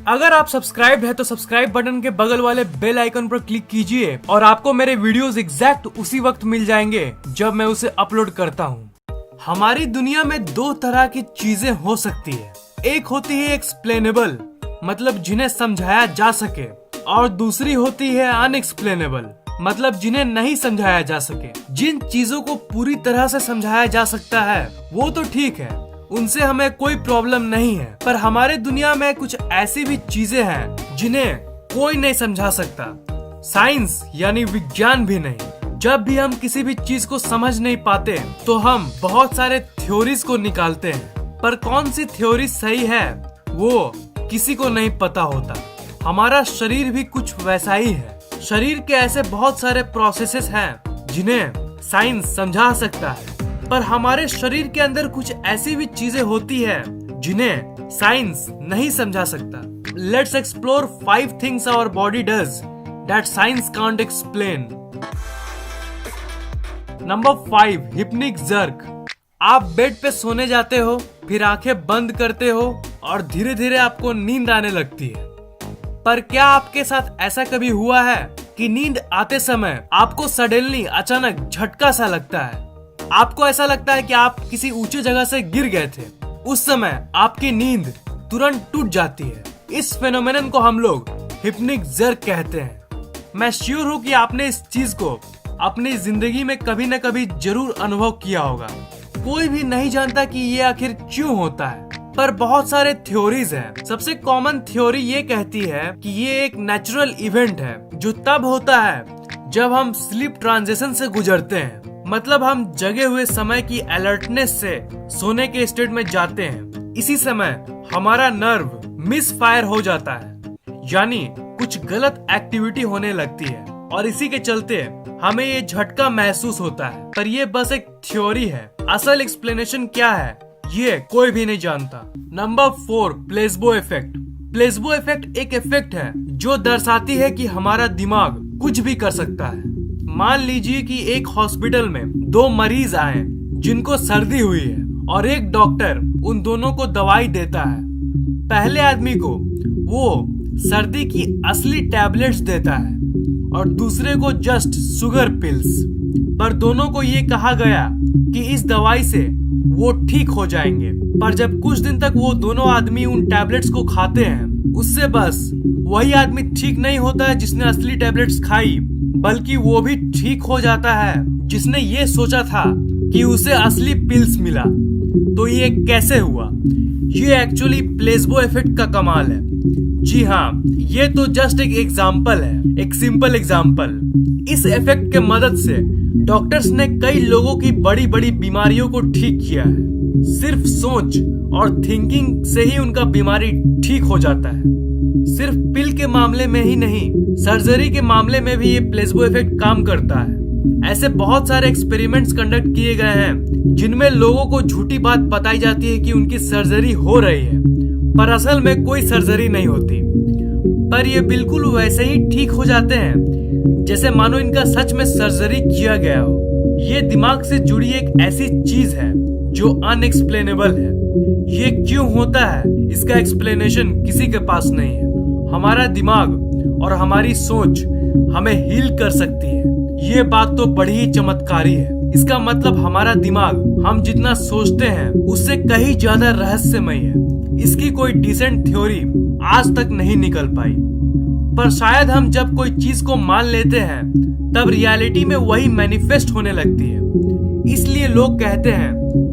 अगर आप सब्सक्राइब है तो सब्सक्राइब बटन के बगल वाले बेल आइकन पर क्लिक कीजिए और आपको मेरे वीडियोस एग्जैक्ट उसी वक्त मिल जाएंगे जब मैं उसे अपलोड करता हूँ। हमारी दुनिया में दो तरह की चीजें हो सकती है। एक होती है एक्सप्लेनेबल, मतलब जिन्हें समझाया जा सके, और दूसरी होती है अनएक्सप्लेनेबल, मतलब जिन्हें नहीं समझाया जा सके। जिन चीजों को पूरी तरह से समझाया जा सकता है वो तो ठीक है, उनसे हमें कोई प्रॉब्लम नहीं है, पर हमारे दुनिया में कुछ ऐसी भी चीजें हैं जिन्हें कोई नहीं समझा सकता, साइंस यानी विज्ञान भी नहीं। जब भी हम किसी भी चीज को समझ नहीं पाते तो हम बहुत सारे थ्योरीज को निकालते हैं, पर कौन सी थ्योरी सही है वो किसी को नहीं पता होता। हमारा शरीर भी कुछ वैसा ही है। शरीर के ऐसे बहुत सारे प्रोसेसेस हैं जिन्हें साइंस समझा सकता है, पर हमारे शरीर के अंदर कुछ ऐसी भी चीजें होती है जिन्हें साइंस नहीं समझा सकता। Let's explore 5 things our body does that science can't explain. Number 5, hypnic jerk. आप बेड पे सोने जाते हो, फिर आंखें बंद करते हो और धीरे धीरे आपको नींद आने लगती है। पर क्या आपके साथ ऐसा कभी हुआ है कि नींद आते समय आपको सडनली अचानक झटका सा लगता है? आपको ऐसा लगता है कि आप किसी ऊंचे जगह से गिर गए थे। उस समय आपकी नींद तुरंत टूट जाती है। इस फेनोमेनन को हम लोग हिप्निक जर्क कहते हैं। मैं श्योर हूँ कि आपने इस चीज को अपनी जिंदगी में कभी न कभी जरूर अनुभव किया होगा। कोई भी नहीं जानता कि ये आखिर क्यों होता है, पर बहुत सारे थ्योरीज हैं। सबसे कॉमन थ्योरी ये कहती है कि ये एक नेचुरल इवेंट है जो तब होता है जब हम स्लीप ट्रांजिशन से गुजरते हैं, मतलब हम जगे हुए समय की अलर्टनेस से सोने के स्टेट में जाते हैं। इसी समय हमारा नर्व मिस फायर हो जाता है, यानी कुछ गलत एक्टिविटी होने लगती है और इसी के चलते हमें ये झटका महसूस होता है। पर ये बस एक थ्योरी है, असल एक्सप्लेनेशन क्या है ये कोई भी नहीं जानता। Number 4, placebo effect. Placebo effect एक इफेक्ट है जो दर्शाती है कि हमारा दिमाग कुछ भी कर सकता है। मान लीजिए कि एक हॉस्पिटल में 2 मरीज आए जिनको सर्दी हुई है और एक डॉक्टर उन दोनों को दवाई देता है। पहले आदमी को वो सर्दी की असली टैबलेट्स देता है और दूसरे को जस्ट शुगर पिल्स, पर दोनों को ये कहा गया कि इस दवाई से वो ठीक हो जाएंगे। पर जब कुछ दिन तक वो दोनों आदमी उन टैबलेट्स को खाते हैं, उससे बस वही आदमी ठीक नहीं होता है जिसने असली टैबलेट्स खाई, बल्कि वो भी ठीक हो जाता है जिसने ये सोचा था कि उसे असली पिल्स मिला। तो ये कैसे हुआ? ये एक्चुअली प्लेसबो इफेक्ट का कमाल है। जी हाँ, ये तो जस्ट एक एग्जाम्पल है, एक सिंपल एग्जाम्पल। इस इफेक्ट के मदद से डॉक्टर्स ने कई लोगों की बड़ी बड़ी बीमारियों को ठीक किया है। सिर्फ सोच और थिंकिंग से ही उनका बीमारी ठीक हो जाता है। सिर्फ पिल के मामले में ही नहीं, सर्जरी के मामले में भी ये प्लेसबो इफेक्ट काम करता है। ऐसे बहुत सारे एक्सपेरिमेंट्स कंडक्ट किए गए हैं जिनमें लोगों को झूठी बात बताई जाती है कि उनकी सर्जरी हो रही है, पर असल में कोई सर्जरी नहीं होती। पर ये बिल्कुल वैसे ही ठीक हो जाते हैं जैसे मानो इनका सच में सर्जरी किया गया हो। ये दिमाग से जुड़ी एक ऐसी चीज है जो अनएक्सप्लेनेबल है। ये क्यों होता है इसका एक्सप्लेनेशन किसी के पास नहीं है। हमारा दिमाग और हमारी सोच हमें हील कर सकती है, ये बात तो बड़ी ही चमत्कारी है। इसका मतलब हमारा दिमाग हम जितना सोचते हैं उससे कहीं ज्यादा रहस्यमय है। इसकी कोई डिसेंट थ्योरी आज तक नहीं निकल पाई, पर शायद हम जब कोई चीज को मान लेते हैं तब रियलिटी में वही मैनिफेस्ट होने लगती है। इसलिए लोग कहते हैं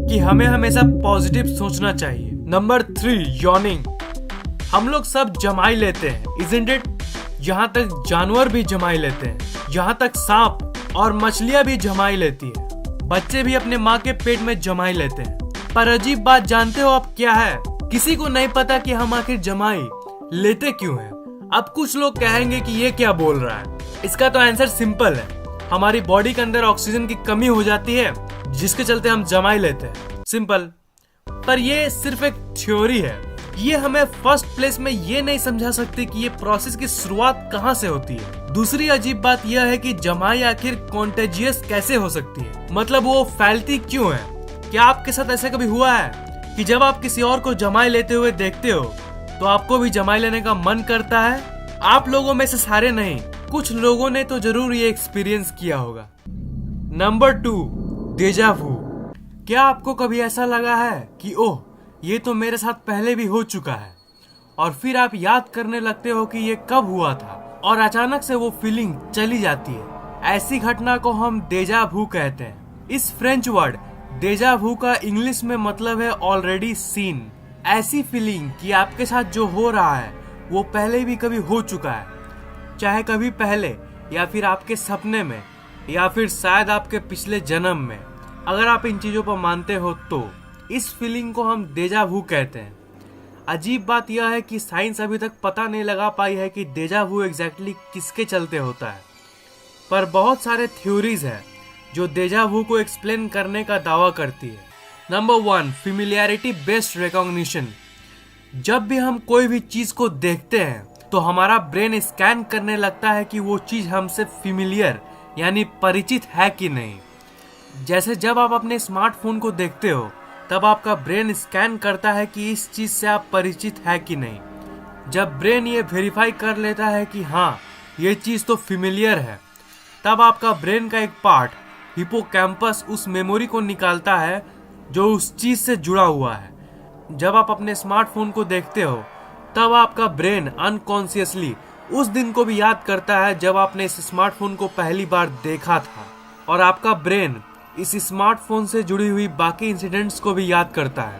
कि हमें हमेशा पॉजिटिव सोचना चाहिए। Number 3, yawning. हम लोग सब जमाई लेते हैं, इज़न्ट इट? यहाँ तक जानवर भी जमाई लेते हैं, यहाँ तक सांप और मछलियाँ भी जमाई लेती है। बच्चे भी अपने माँ के पेट में जमाई लेते हैं। पर अजीब बात जानते हो अब क्या है? किसी को नहीं पता कि हम आखिर जमाई लेते क्यों हैं। अब कुछ लोग कहेंगे कि ये क्या बोल रहा है। इसका तो आंसर सिंपल है, हमारी बॉडी के अंदर ऑक्सीजन की कमी हो जाती है जिसके चलते हम जमाई लेते हैं, सिंपल। पर ये सिर्फ एक थ्योरी है। ये हमें फर्स्ट प्लेस में ये नहीं समझा सकते कि ये प्रोसेस की शुरुआत कहाँ से होती है। दूसरी अजीब बात यह है कि जमाई आखिर कॉन्टेजियस कैसे हो सकती है, मतलब वो फैलती क्यों है। क्या आपके साथ ऐसा कभी हुआ है कि जब आप किसी और को जमाई लेते हुए देखते हो तो आपको भी जमाई लेने का मन करता है? आप लोगों में से सारे नहीं, कुछ लोगों ने तो जरूर ये एक्सपीरियंस किया होगा। नंबर 2, डेजा वू। क्या आपको कभी ऐसा लगा है कि ओह, ये तो मेरे साथ पहले भी हो चुका है, और फिर आप याद करने लगते हो कि ये कब हुआ था और अचानक से वो फीलिंग चली जाती है। ऐसी घटना को हम डेजा वू कहते हैं। इस फ्रेंच वर्ड डेजा वू का इंग्लिश में मतलब है ऑलरेडी सीन। ऐसी फीलिंग कि आपके साथ जो हो रहा है वो पहले भी कभी हो चुका है, चाहे कभी पहले या फिर आपके सपने में या फिर शायद आपके पिछले जन्म में। अगर आप इन चीजों पर मानते हो तो इस फीलिंग को हम डेजा वू कहते हैं। अजीब बात यह है कि साइंस अभी तक पता नहीं लगा पाई है कि डेजा वू एग्जैक्टली किसके चलते होता है, पर बहुत सारे थ्योरीज है जो डेजा वू को एक्सप्लेन करने का दावा करती है। Number 1, familiarity based recognition. जब भी हम कोई भी चीज को देखते हैं तो हमारा ब्रेन स्कैन करने लगता है कि वो चीज हमसे फेमिलियर यानी परिचित है कि नहीं। जैसे जब आप अपने स्मार्टफोन को देखते हो तब आपका ब्रेन स्कैन करता है कि इस चीज से आप परिचित है कि नहीं। जब ब्रेन ये वेरीफाई कर लेता है कि हाँ ये चीज तो फेमिलियर है, तब आपका ब्रेन का एक पार्ट हिपोकैम्पस उस मेमोरी को निकालता है जो उस चीज से जुड़ा हुआ है। जब आप अपने स्मार्टफोन को देखते हो तब आपका ब्रेन अनकॉन्शियसली उस दिन को भी याद करता है जब आपने इस स्मार्टफोन को पहली बार देखा था, और आपका ब्रेन इस स्मार्टफोन से जुड़ी हुई बाकी इंसिडेंट्स को भी याद करता है।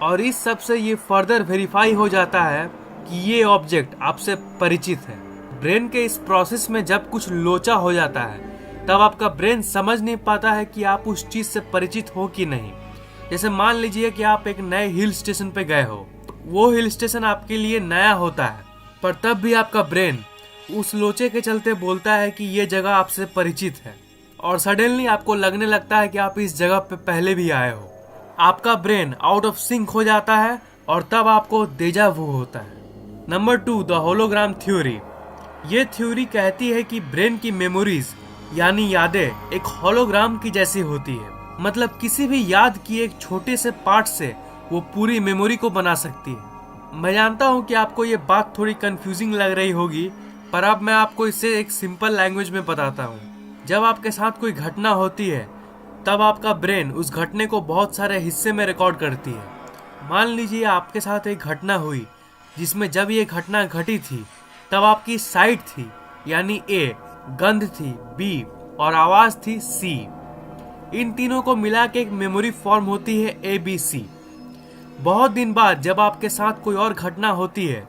और इस सब से ये फर्दर वेरीफाई हो जाता है कि ये ऑब्जेक्ट आपसे परिचित है। ब्रेन के इस प्रोसेस में जब कुछ लोचा हो जाता है तब आपका ब्रेन समझ नहीं पाता है कि आप उस चीज से परिचित हो कि नहीं। जैसे मान लीजिए कि आप एक नए हिल स्टेशन पे गए हो, वो हिल स्टेशन आपके लिए नया होता है, पर तब भी आपका ब्रेन उस लोचे के चलते बोलता है कि ये जगह आपसे परिचित है, और सडनली आपको लगने लगता है कि आप इस जगह पे पहले भी आए हो। आपका ब्रेन आउट ऑफ सिंक हो जाता है और तब आपको डेजा वू होता है। Number 2, the hologram theory. ये थ्योरी कहती है कि ब्रेन की मेमोरीज यानी यादें एक होलोग्राम की जैसी होती है। मतलब किसी भी याद की एक छोटे से पार्ट से वो पूरी मेमोरी को बना सकती है। मैं जानता हूँ कि आपको ये बात थोड़ी कंफ्यूजिंग लग रही होगी, पर अब मैं आपको इसे एक सिंपल लैंग्वेज में बताता हूँ। जब आपके साथ कोई घटना होती है तब आपका ब्रेन उस घटने को बहुत सारे हिस्से में रिकॉर्ड करती है। मान लीजिए आपके साथ एक घटना हुई जिसमें जब ये घटना घटी थी तब आपकी साइट थी यानी ए, गंध थी बी और आवाज थी सी। इन तीनों को मिला के एक मेमोरी फॉर्म होती है ABC। बहुत दिन बाद जब आपके साथ कोई और घटना होती है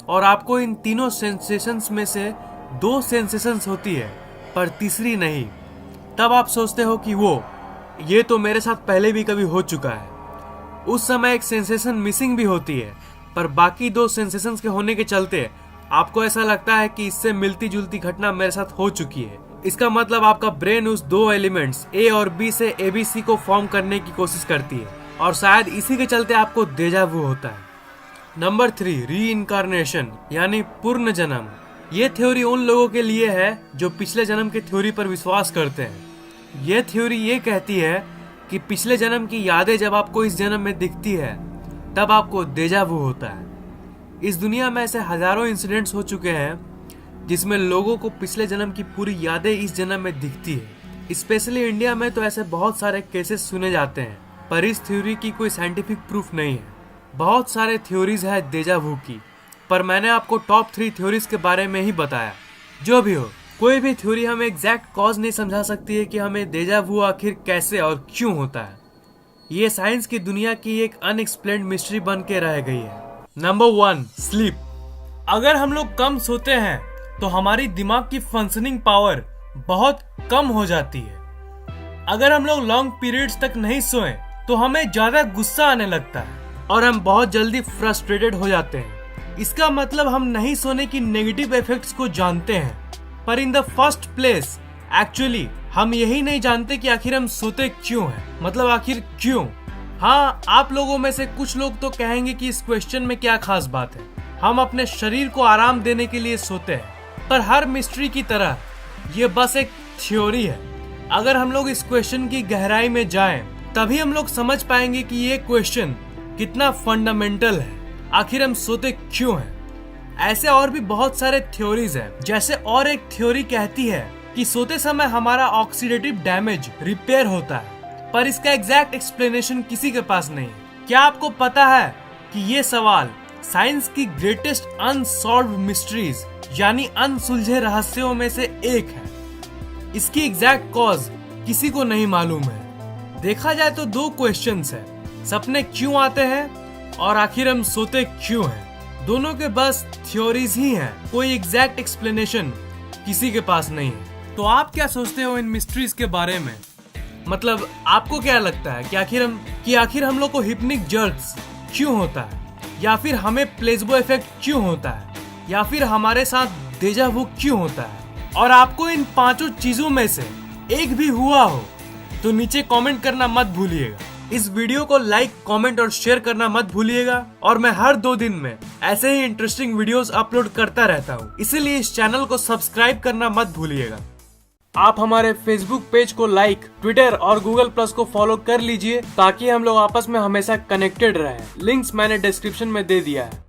और आपको इन तीनों सेंसेशंस में से 2 सेंसेशंस होती है पर तीसरी नहीं, तब आप सोचते हो कि ये तो मेरे साथ पहले भी कभी हो चुका है। उस समय एक सेंसेशन मिसिंग भी होती है, पर बाकी 2 सेंसेशंस के होने के चलते आपको ऐसा लगता है कि इससे मिलती जुलती घटना मेरे साथ हो चुकी है। इसका मतलब आपका ब्रेन उस 2 एलिमेंट्स ए और बी से ABC को फॉर्म करने की कोशिश करती है, और शायद इसी के चलते आपको डेजा वू होता है। नंबर 3, रीइंकार्नेशन यानी पुनर्जन्म जन्म। ये थ्योरी उन लोगों के लिए है जो पिछले जन्म के थ्योरी पर विश्वास करते हैं। ये थ्योरी ये कहती है कि पिछले जन्म की यादें जब आपको इस जन्म में दिखती है तब आपको डेजा वू होता है। इस दुनिया में ऐसे हजारों इंसिडेंट्स हो चुके हैं जिसमें लोगों को पिछले जन्म की पूरी यादें इस जन्म में दिखती है। स्पेशली इंडिया में तो ऐसे बहुत सारे केसेस सुने जाते हैं, पर इस थ्योरी की कोई साइंटिफिक प्रूफ नहीं है। बहुत सारे थ्योरीज है डेजा वू की, पर मैंने आपको टॉप 3 थ्योरीज के बारे में ही बताया। जो भी हो, कोई भी थ्योरी हमें एग्जैक्ट कॉज नहीं समझा सकती है कि हमें डेजा वू आखिर कैसे और क्यों होता है। ये साइंस की दुनिया की एक अनएक्सप्लेन्ड मिस्ट्री बन के रह गई है। Number 1, sleep. अगर हम लोग कम सोते हैं तो हमारी दिमाग की फंक्शनिंग पावर बहुत कम हो जाती है। अगर हम लोग लॉन्ग पीरियड्स तक नहीं सोए तो हमें ज्यादा गुस्सा आने लगता है और हम बहुत जल्दी फ्रस्ट्रेटेड हो जाते हैं। इसका मतलब हम नहीं सोने की नेगेटिव इफेक्ट्स को जानते हैं, पर in the first place actually हम यही नहीं जानते कि आखिर हम सोते क्यों हैं, मतलब आखिर क्यों। हाँ, आप लोगों में से कुछ लोग तो कहेंगे कि इस क्वेश्चन में क्या खास बात है, हम अपने शरीर को आराम देने के लिए सोते हैं। पर हर मिस्ट्री की तरह ये बस एक थ्योरी है। अगर हम लोग इस क्वेश्चन की गहराई में जाएं, तभी हम लोग समझ पाएंगे कि ये क्वेश्चन कितना फंडामेंटल है। आखिर हम सोते क्यों हैं? ऐसे और भी बहुत सारे थ्योरीज हैं। जैसे और एक थ्योरी कहती है कि सोते समय हमारा ऑक्सीडेटिव डैमेज रिपेयर होता है, पर इसका एग्जैक्ट एक्सप्लेनेशन किसी के पास नहीं है। क्या आपको पता है कि ये सवाल साइंस की ग्रेटेस्ट अनसॉल्व्ड मिस्ट्रीज यानी अनसुलझे रहस्यों में से एक है? इसकी एग्जैक्ट कॉज किसी को नहीं मालूम है। देखा जाए तो दो क्वेश्चंस है, सपने क्यों आते हैं और आखिर हम सोते क्यों हैं। दोनों के बस थ्योरीज ही हैं, कोई एग्जैक्ट एक्सप्लेनेशन किसी के पास नहीं है। तो आप क्या सोचते हो इन मिस्ट्रीज के बारे में? मतलब आपको क्या लगता है कि आखिर हम लोग को हिप्निक जर्क्स क्यों होता है, या फिर हमें प्लेसबो इफेक्ट क्यों होता है, या फिर हमारे साथ डेजा वू क्यों होता है? और आपको इन पांचों चीजों में से एक भी हुआ हो तो नीचे कमेंट करना मत भूलिएगा। इस वीडियो को लाइक, कमेंट और शेयर करना मत भूलिएगा। और मैं हर 2 दिन में ऐसे ही इंटरेस्टिंग वीडियोस अपलोड करता रहता हूँ, इसीलिए इस चैनल को सब्सक्राइब करना मत भूलिएगा। आप हमारे फेसबुक पेज को लाइक, ट्विटर और गूगल प्लस को फॉलो कर लीजिए ताकि हम लोग आपस में हमेशा कनेक्टेड रहें। लिंक्स मैंने डिस्क्रिप्शन में दे दिया है।